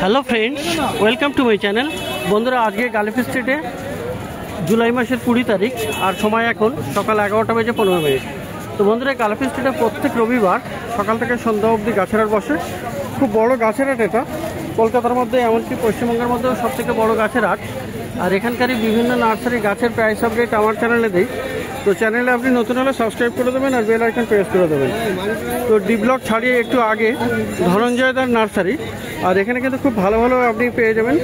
Hello friends, welcome to my channel. বন্ধুরা, আজকে গালিফি স্ট্রিটে জুলাই মাসের 20 তারিখ আর সময় এখন সকাল 11টা বেজে 15 মিনিট। তো বন্ধুরা, গালিফি স্ট্রিটে প্রত্যেক রবিবার সকাল থেকে সন্ধ্যা অবধি গাছের হাট বসে। খুব বড় গাছের হাট এটা, কলকাতার মধ্যে এমনকি পশ্চিমবঙ্গের মধ্যেও সবথেকে বড় গাছের হাট। আর এখানকারই বিভিন্ন নার্সারি গাছের প্রাইস আপডেট আমার চ্যানেলে দিই। তো চ্যানেলে আপনি নতুন হলে সাবস্ক্রাইব করে দেবেন আর বেল আইকন প্রেস করে দেবেন। তো ডি ব্লক ছাড়িয়ে একটু আগে ধনঞ্জয়দার নার্সারি, আর এখানে কিন্তু খুব ভালো ভালো আপনি পেয়ে যাবেন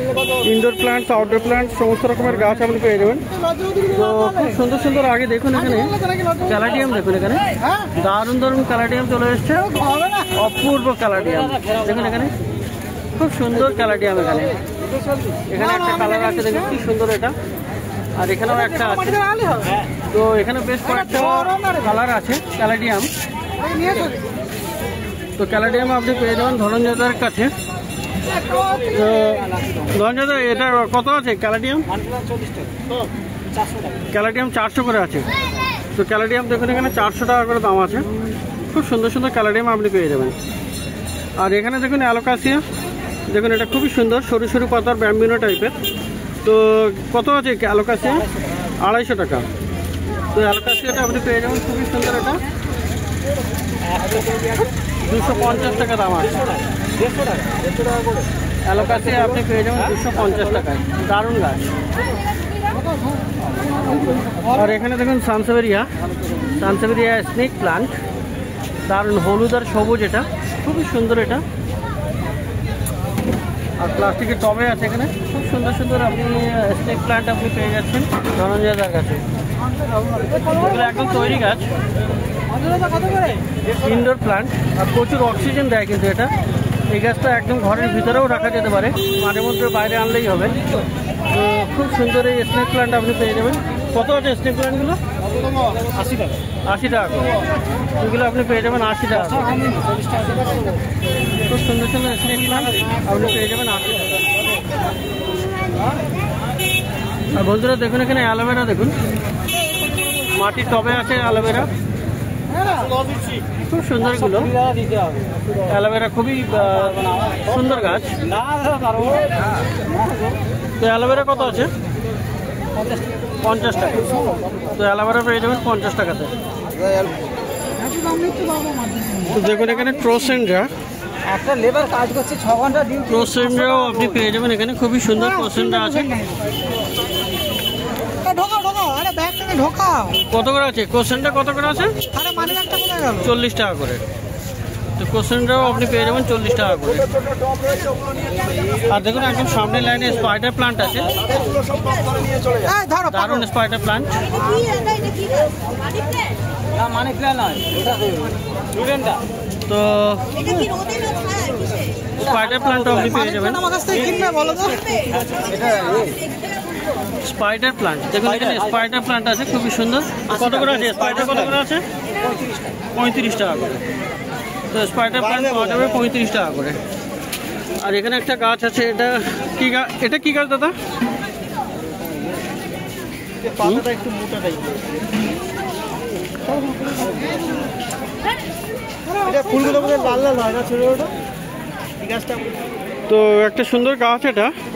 ইনডোর প্ল্যান্টস, আউটডোর প্ল্যান্টস, সমস্ত রকমের গাছ আপনি পেয়ে যাবেন। তো খুব সুন্দর সুন্দর আগে দেখুন এখানে ক্যালাডিয়াম, দেখুন এখানে দারুণ দারুণ ক্যালাডিয়াম চলে এসছে, অপূর্ব ক্যালাডিয়াম। দেখুন এখানে খুব সুন্দর ক্যালাডিয়াম, এখানে এখানে একটা কালার আছে, দেখুন কি সুন্দর এটা। আর এখানেও একটা আছে। তো এখানে বেশ কয়েকটা কালার আছে ক্যালাডিয়াম। তো ক্যালাডিয়াম আপনি পেয়ে যাবেন ধনঞ্জয়দার কাছে। তো ধনঞ্জয়দা, এটা কত আছে ক্যালাডিয়াম? ক্যালাডিয়াম 400 করে আছে। তো ক্যালাডিয়াম দেখুন এখানে 400 টাকা করে দাম আছে। খুব সুন্দর সুন্দর ক্যালাডিয়াম আপনি পেয়ে যাবেন। আর এখানে দেখুন অ্যালোকাসিয়া, দেখুন এটা খুবই সুন্দর, সরু সরু পাতার ব্যাম্বিনো টাইপের। তো কত আছে অ্যালোকাসিয়া? 250 টাকা। তো অ্যালোকাসিয়াটা আপনি পেয়ে যাবেন, খুবই সুন্দর, এটা 250 টাকা দাম আছে। অ্যালোকাসিয়া আপনি পেয়ে যাবেন 250 টাকায়, দারুণ গাছ। আর এখানে দেখুন সানসেভেরিয়া স্নেক প্লান্ট, দারুণ হলুদ আর সবুজ, এটা খুবই সুন্দর এটা। আর প্লাস্টিকের টবে আছে এখানে, খুব সুন্দর সুন্দর আপনি স্নেক প্লান্ট আপনি পেয়ে যাচ্ছেন ধনঞ্জয়দার কাছে। এগুলো একদম তৈরি গাছ, ইনডোর প্লান্ট, আর প্রচুর অক্সিজেন দেয় কিন্তু এটা। এই গাছটা একদম ঘরের ভিতরেও রাখা যেতে পারে, মাঝে মধ্যে বাইরে আনলেই হবে। তো খুব সুন্দর এই স্নেক প্লান্ট আপনি পেয়ে যাবেন। কত আছে স্নেক প্লান্টগুলো? 80 টাকা করে। এগুলো আপনি পেয়ে যাবেন 80 টাকা। খুব সুন্দর সুন্দর স্নেক প্লান্ট আপনি পেয়ে যাবেন 80 টাকা। আর বন্ধুরা দেখুন এখানে অ্যালোভেরা, দেখুন মাটির টবে আছে অ্যালোভেরা, খুব সুন্দর এগুলো অ্যালোভেরা, খুবই সুন্দর গাছ। তো অ্যালোভেরা কত আছে? 50 টাকা। তো অ্যালোভেরা পেয়ে যাবেন 50 টাকাতে। তো দেখুন এখানে ক্রোসেন্ড্রা, একটা লেবার কাজ করছে 6 ঘন্টা ডিউটি। ক্রোসেন্ড্রাও আপনি পেয়ে যাবেন এখানে, খুবই সুন্দর ক্রোসেন্ড্রা আছে। কত করে আছে ক্রোসেন্ড্রা? কত করে আছে? 40 টাকা করে। তো ক্রোসেন্ড্রাও আপনি পেয়ে যাবেন 40 টাকা করে। আর দেখুন একদম সামনের লাইনে স্পাইডার প্লান্ট আছে, দারুণ স্পাইডার প্লান্ট। তো স্পাইডার প্লান্টও আপনি পেয়ে যাবেন। স্পাইডার প্লান্ট দেখুন এখানে স্পাইডার প্লান্ট আছে, খুবই সুন্দর। কত করে আছে স্পাইডার? কত করে আছে? 35 টাকা করে। তো স্পাইডার প্লান্ট পাওয়া যাবে 35 টাকা করে। আর এখানে একটা গাছ আছে, এটা কি গাছ? এটা কি গাছ দাদা? পাতাটা একটু মোটা টাইপের। এটা ফুলগুলো বোধহয় লাল লাল হয় না, ছোট ছোট। এই গাছটা তো একটা সুন্দর গাছ,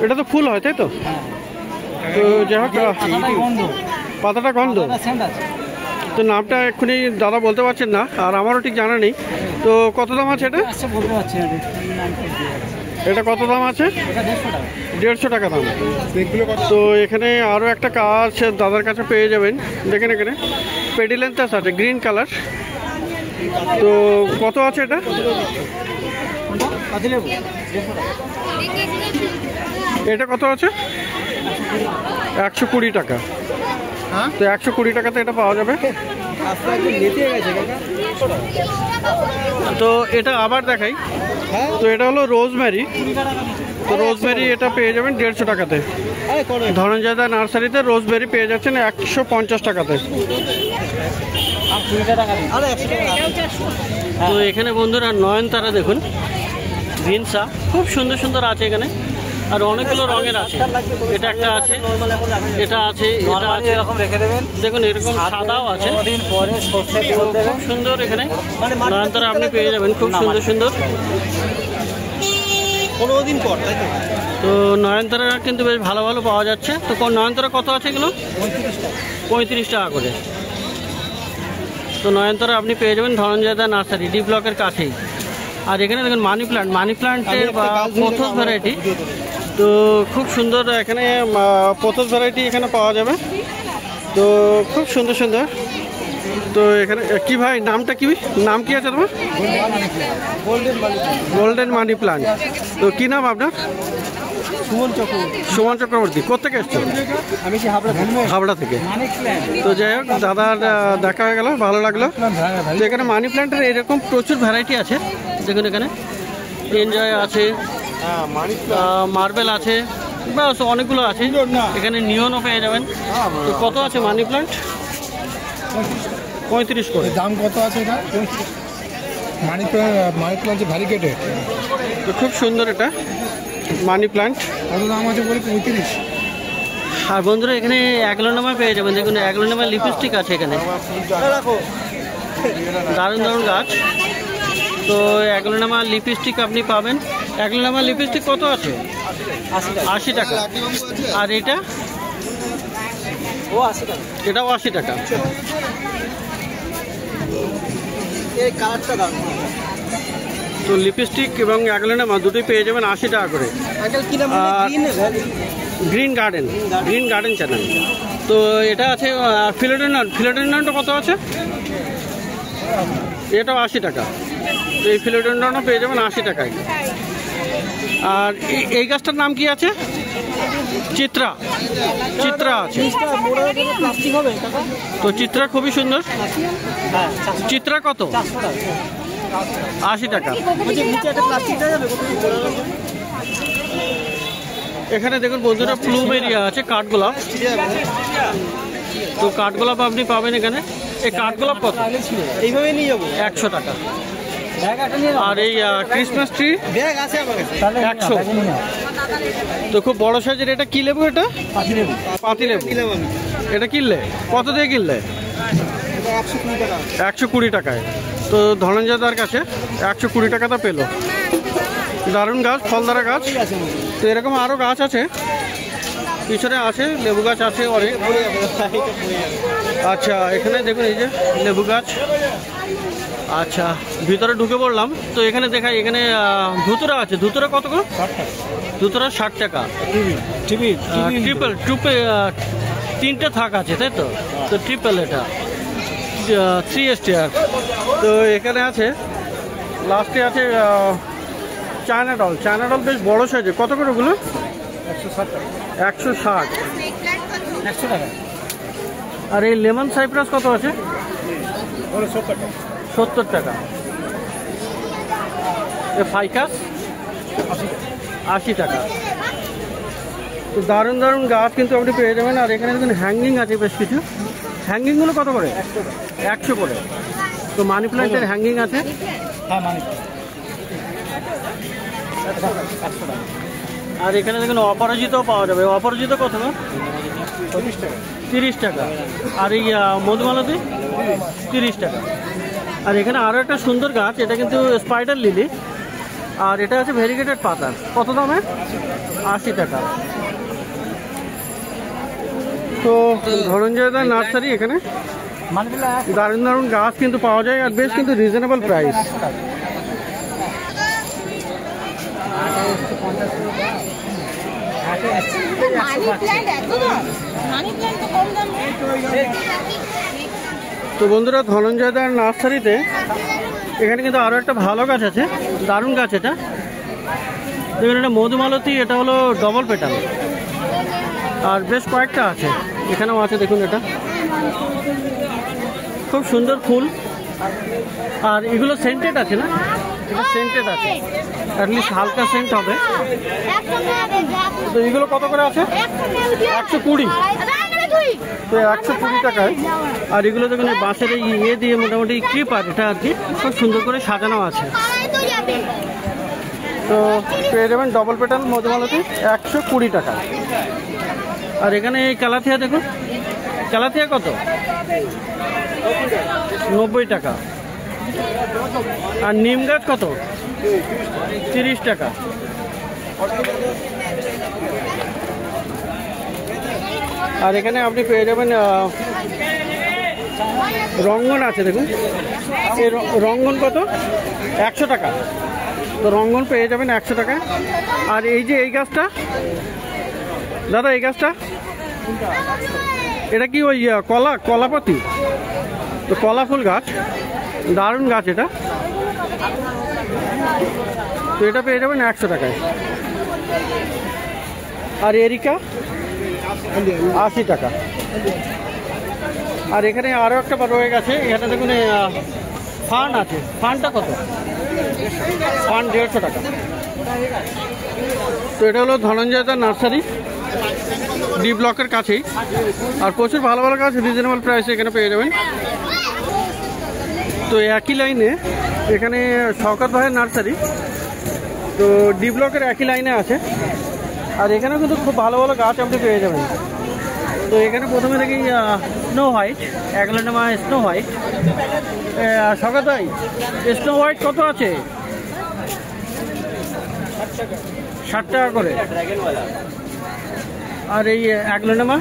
এটা তো ফুল হয় তাই তো? তো যাই হোক, পাতাটা গন্ধ। তো নামটা এক্ষুনি দাদা বলতে পারছেন না, আর আমারও ঠিক জানা নেই। তো কত দাম আছে এটা? এটা কত দাম আছে? 150 টাকা দাম। তো এখানে আরও একটা গাছ দাদার কাছে পেয়ে যাবেন, দেখেন এখানে পেডিলেন্থাস আছে, গ্রিন কালার। তো কত আছে এটা? এটা কত আছে? 120 টাকা। তো 120 টাকাতে এটা পাওয়া যাবে। তো এটা আবার দেখাই, তো এটা হলো রোজমেরি। তো রোজমেরি এটা পেয়ে যাবেন 150 টাকাতে। ধনঞ্জয়দা নার্সারিতে রোজমেরি পেয়ে যাচ্ছেন 150 টাকাতে। তো এখানে বন্ধুরা নয়নতারা দেখুন, ভিনসা খুব সুন্দর সুন্দর আছে এখানে, আর অনেকগুলো রঙের আছে। এটা একটা আছে, এটা আছে, এটা আছে, এরকম রেখে দেবেন। দেখুন এরকম সাদাও আছে, খুব সুন্দর। এখানে নয়নতারা আপনি পেয়ে যাবেন খুব সুন্দর সুন্দর। 15 দিন পর, তাই তো? তো নয়নতারা কিন্তু বেশ ভালো ভালো পাওয়া যাচ্ছে। তো নয়নতারা কত আছে এগুলো? 35 টাকা করে। তো নয়নতারা আপনি পেয়ে যাবেন ধনঞ্জয় দা নার্সারি, ডি ব্লকের কাছেই। আর এখানে দেখুন মানি প্ল্যান্টের বা পোথস ভ্যারাইটি। তো খুব সুন্দর এখানে পোথস ভ্যারাইটি এখানে পাওয়া যাবে। তো খুব সুন্দর সুন্দর। তো এখানে কি ভাই নামটা কি, নাম কি আছে তোমার? Golden money plant. তো কি নাম আপনার? সুমন চক্রবর্তী। কোথেকে এসছো? আমি কি হাবড়া থেকে। তো যাই হোক, দাদার দেখা হয়ে গেল, ভালো লাগলো। তো এখানে মানি প্ল্যান্টের এরকম প্রচুর ভ্যারাইটি আছে। দেখুন এখানে এনজয় আছে, মার্বেল আছে, ব্যাস অনেকগুলো আছে। এখানে নিয়নও পেয়ে যাবেন। তো কত আছে মানি প্ল্যান্ট? 35 করে। দাম কত আছে এটা? Money plant variegated. তো খুব সুন্দর এটা মানি প্ল্যান্ট। কত দাম আছে বলে? 35। আর বন্ধুরা এখানে অ্যাগ্লোনামা পেয়ে যাবেন। দেখুন অ্যাগ্লোনামা লিপস্টিক আছে এখানে, দারুণ দারুণ গাছ। তো অ্যাগ্লোনামা লিপস্টিক আপনি পাবেন। অ্যাগ্লোনামা লিপস্টিক কত আছে? 80 টাকা। আর এটা? এটাও 80 টাকা। তো লিপস্টিক এবং অ্যাগ্লোনামা দুটোই পেয়ে যাবেন 80 টাকা করে। Green garden channel. তো এটা আছে ফিলোডেন্ড্রনটা কত আছে? এটাও 80 টাকা। তো এই ফিলোডেন্ড্রনও পেয়ে যাবেন 80 টাকায়। আর এই গাছটার নাম কি আছে? চিত্রা আছে। তো চিত্রা খুবই সুন্দর। চিত্রা কত? 80 টাকা। এখানে দেখুন বন্ধুরা প্লুমেরিয়া আছে, কাঠগোলাপ। তো কাঠগোলাপ আপনি পাবেন এখানে। এই কাঠগোলাপ কত? এইভাবে নিয়ে যাবো 100 টাকা। আর এই ক্রিসমাস ট্রি ব্যাগ আছে আমার কাছে 100। তো খুব বড় সাইজের। এটা কি লেবু? এটা পাতি লেবু। এটা কিনলে কত দিয়ে কিনলে? 120 টাকায়। তো ধনঞ্জয়দার কাছে 120 টাকাটা পেলো। দারুণ গাছ, ফলদারা গাছ। তো এরকম আরও গাছ আছে পিছনে, আছে লেবু গাছ আছে অনেক। আচ্ছা এখানে দেখুন এই যে লেবু গাছ। আচ্ছা ভিতরে ঢুকে পড়লাম। তো এখানে দেখাই, এখানে ধুতুরা আছে। ধুতুরা কত করে? ধুতুরা 60 টাকা। ট্রিপল 3টে থাক আছে, তাই তো? তো ট্রিপল এটা 3 স্টার। তো এখানে আছে লাস্টে আছে চায়না ডল বেশ বড় সাইজে। কত করে ওগুলো? 160 টাকা। আর এই লেমন সাইপ্রাস কত আছে? 70 টাকা। এ ফাইকাস 80 টাকা। তো দারুণ দারুণ গাছ কিন্তু আপনি পেয়ে যাবেন। আর এখানে দেখুন হ্যাঙ্গিং আছে বেশ কিছু। হ্যাঙ্গিংগুলো কত করে? 100 করে। তো মানি প্ল্যান্টের হ্যাঙ্গিং আছে। আর এখানে দেখুন অপরাজিতও পাওয়া যাবে। অপরাজিত কত? 30 টাকা। আর এই মধুমালতি 30 টাকা। আর এখানে আরও একটা সুন্দর গাছ, এটা কিন্তু স্পাইডার লিলি। আর এটা আছে ভেরিগেটেড পাতা। কত দামে? 80 টাকা। তো ধনঞ্জয়দার নার্সারি, এখানে দারুণ দারুণ গাছ কিন্তু পাওয়া যায়। আর বেশ কিন্তু রিজনেবল প্রাইস। তো বন্ধুরা ধনঞ্জয়দার নার্সারিতে এখানে কিন্তু আরও একটা ভালো গাছ আছে, দারুণ গাছ। এটা দেখুন, এটা মধুমালতি। এটা হলো ডবল পেটাল। আর বেশ কয়েকটা আছে, এখানেও আছে দেখুন। এটা খুব সুন্দর ফুল। আর এগুলো সেন্টেড আছে না? এটা সেন্টেড আছে, অ্যাটলিস্ট হালকা সেন্ট হবে। তো এগুলো কত করে আছে? 120। তো 120 টাকায়। আর এগুলো দেখুন বাঁশের এই ইয়ে দিয়ে মোটামুটি ক্রিপার, এটা আর কি খুব সুন্দর করে সাজানো আছে। তো পেয়ে যাবেন ডবল পেটাল মধুমালতি 120 টাকা। আর এখানে এই কালাথিয়া দেখুন, কালাথিয়া কত? 90 টাকা। আর নিম গাছ কত? 30 টাকা। আর এখানে আপনি পেয়ে যাবেন রঙ্গন আছে, দেখুন এই রঙ্গন কত, 100 টাকা। তো রঙ্গন পেয়ে যাবেন 100 টাকা। আর এই যে এই গাছটা দাদা, এই গাছটা এটা কি ওই কলাপাতি? তো কলা ফুল গাছ, দারুণ গাছ এটা। তো এটা পেয়ে যাবেন 100 টাকায়। আর এরিকা 80 টাকা। আর এখানে আরও একটা রয়ে গেছে, এখানে দেখুন ফান আছে। ফানটা কত? ফান 150 টাকা। তো এটা হলো ধনঞ্জয়দার নার্সারি, ডি ব্লকের কাছেই। আর প্রচুর ভালো ভালো গাছ রিজনেবল প্রাইসে এখানে পেয়ে যাবেন। তো একই লাইনে এখানে শওকত ভাইয়ের নার্সারি, তো ডি ব্লকের একই লাইনে আছে। আর এখানে কিন্তু খুব ভালো ভালো গাছ আপনি পেয়ে যাবেন। তো এখানে প্রথমে দেখি snow white, aglaonema snow white. Shawkat ভাই, স্নো হোয়াইট কত আছে? 60 টাকা করে। আর এই অ্যাগ্লোনেমা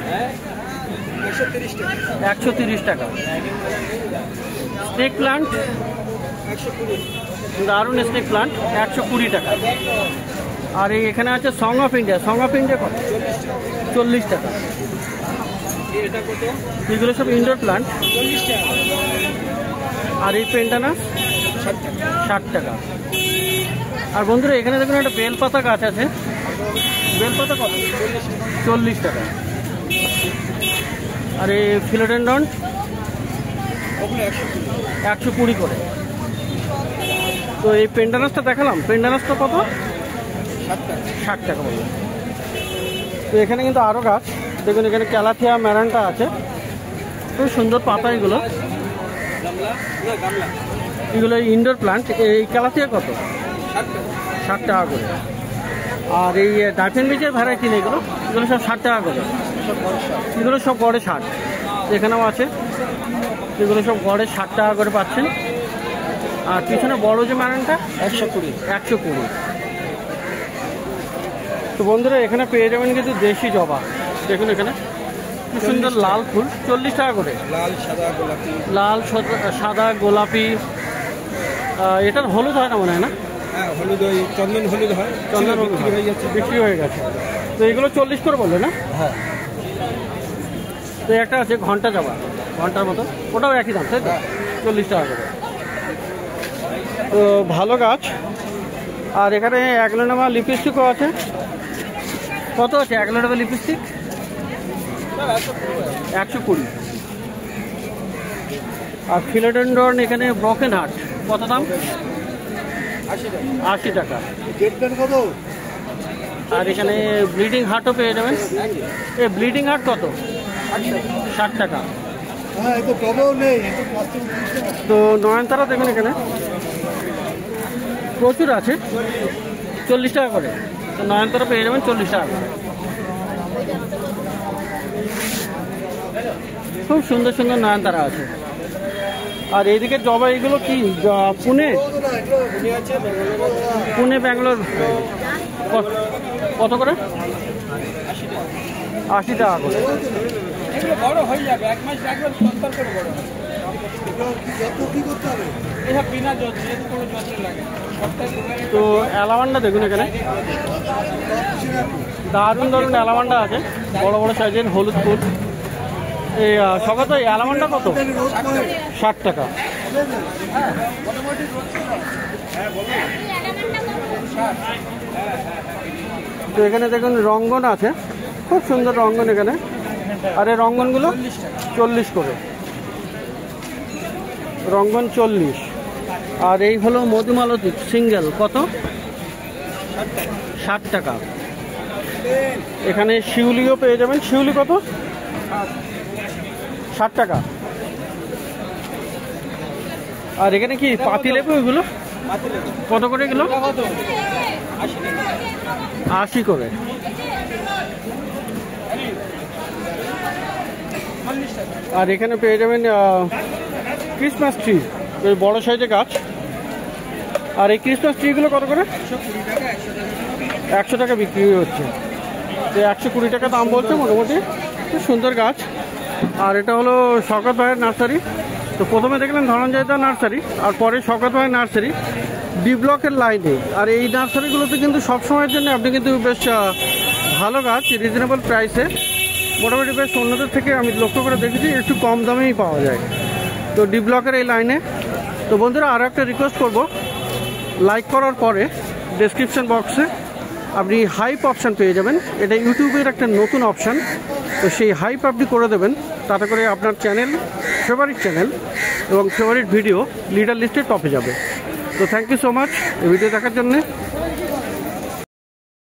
130 টাকা। স্নেক প্লান্ট, দারুণ স্নেক প্লান্ট, 120 টাকা। আর এই এখানে আছে song of India. Song of India কত? 40 টাকা। এগুলো সব ইনডোর প্লান্ট। আর এই পেন্টানাস 60 টাকা। আর বন্ধুরা এখানে দেখুন একটা বেলপাতা গাছ আছে। বেলপাতা কত? 40 টাকা। আর এই ফিলোডেন্ড্রন 120 করে। তো এই পেন্ডানাসটা দেখালাম, পেন্ডানাসটা কত? 60 টাকা বলুন। তো এখানে কিন্তু আরও গাছ দেখুন, এখানে ক্যালাথিয়া ম্যারান্টা আছে, খুব সুন্দর পাতা এগুলো। এগুলো ইনডোর প্লান্ট। এই ক্যালাথিয়া কত? 60 টাকা করে। আর এই ডাফেন বীজের ভ্যারাইটি নেই, এগুলো এগুলো সব 60 টাকা করে। এগুলো সব গড়ে 60। এখানেও আছে, এগুলো সব গড়ে 60 টাকা করে পাচ্ছেন। আর পিছনে বড় যে ম্যারানটা 120। তো বন্ধুরা এখানে পেয়ে যাবেন কিন্তু দেশি জবা। দেখুন এখানে কি সুন্দর লাল ফুল, 40 টাকা করে। লাল সাদা গোলাপি। এটার হলুদ হয় না মনে হয় না? হলুদ, ওই চন্দন হলুদ হয়। চন্দন হলুদ বিক্রি হয়ে গেছে। তো এগুলো 40 করে বললে না? হ্যাঁ। তো একটা আছে ঘন্টা জবা, ঘন্টার মতো, ওটাও একই দাম, তাই তো? 40 টাকা করে। তো ভালো গাছ। আর এখানে অ্যাগ্লোনেমা লিপস্টিকও আছে। কত আছে অ্যাগ্লোনেমা লিপস্টিক? 120। আর ফিলোডেন্ড্রন এখানে ব্রকেন হার্ট কত দাম? 80 টাকা। আর এখানে ব্লিডিং হার্টও পেয়ে যাবেন। এই ব্লিডিং হার্ট কত? 60 টাকা। তো নয়নতারা দেখুন এখানে প্রচুর আছে, 40 টাকা করে। তো নয়নতারা পেয়ে যাবেন 40 টাকা করে। খুব সুন্দর সুন্দর নয়নতারা আছে। আর এইদিকে জবা, এগুলো কি পুনে ব্যাঙ্গালোর কত করে? 80 টাকা করে। বড় হয়ে যাবে, 1 মাস লাগবে তন্তর করে বড় হবে। এটা বিনা যত্নে, এর কোনো যত্ন লাগে। তো অ্যালামান্ডা দেখুন এখানে দারুণ দারুণ অ্যালামান্ডা আছে, বড় বড় সাইজের হলুদ ফুল। এই সকাল তো অ্যালামান্ডা কত? 60 টাকা। তো এখানে দেখুন রঙ্গন আছে, খুব সুন্দর রঙ্গন এখানে। আর এই রঙ্গনগুলো 40 করে, রঙ্গন 40। আর এই হলো মধুমালতী সিঙ্গেল, কত? 60 টাকা। এখানে শিউলিও পেয়ে যাবেন। শিউলি কত? 60 টাকা। আর এখানে কি পাতিলেবু, এগুলো কত করে এগুলো? 80 করে। আর এখানে পেয়ে যাবেন ক্রিসমাস ট্রি, বড় সাইজের গাছ। আর এই ক্রিসমাস ট্রিগুলো কত করে? 100 টাকা বিক্রি হচ্ছে। তো 120 টাকা দাম বলছে মোটামুটি। খুব সুন্দর গাছ। আর এটা হলো শওকত ভাইয়ের নার্সারি। তো প্রথমে দেখলেন ধনঞ্জয় দা নার্সারি, আর পরে শওকত ভাইয়ের নার্সারি ডি ব্লকের লাইনে। আর এই নার্সারিগুলোতে কিন্তু সব সময়ের জন্য আপনি কিন্তু বেশ ভালো গাছ রিজনেবল প্রাইসে, মোটামুটি বেশ অন্যদের থেকে আমি লক্ষ্য করে দেখেছি একটু কম দামেই পাওয়া যায়। তো ডি ব্লকের এই লাইনে। তো বন্ধুরা আরও একটা রিকোয়েস্ট করব, লাইক করার পরে ডেসক্রিপশন বক্সে আপনি হাইপ অপশান পেয়ে যাবেন। এটা ইউটিউবের একটা নতুন অপশান। তো সেই হাইপ আপনি করে দেবেন, তাতে করে আপনার চ্যানেল, ফেভারিট চ্যানেল এবং ফেভারিট ভিডিও লিডার লিস্টে টপে যাবে। তো থ্যাংক ইউ সো মাচ এই ভিডিও দেখার জন্যে।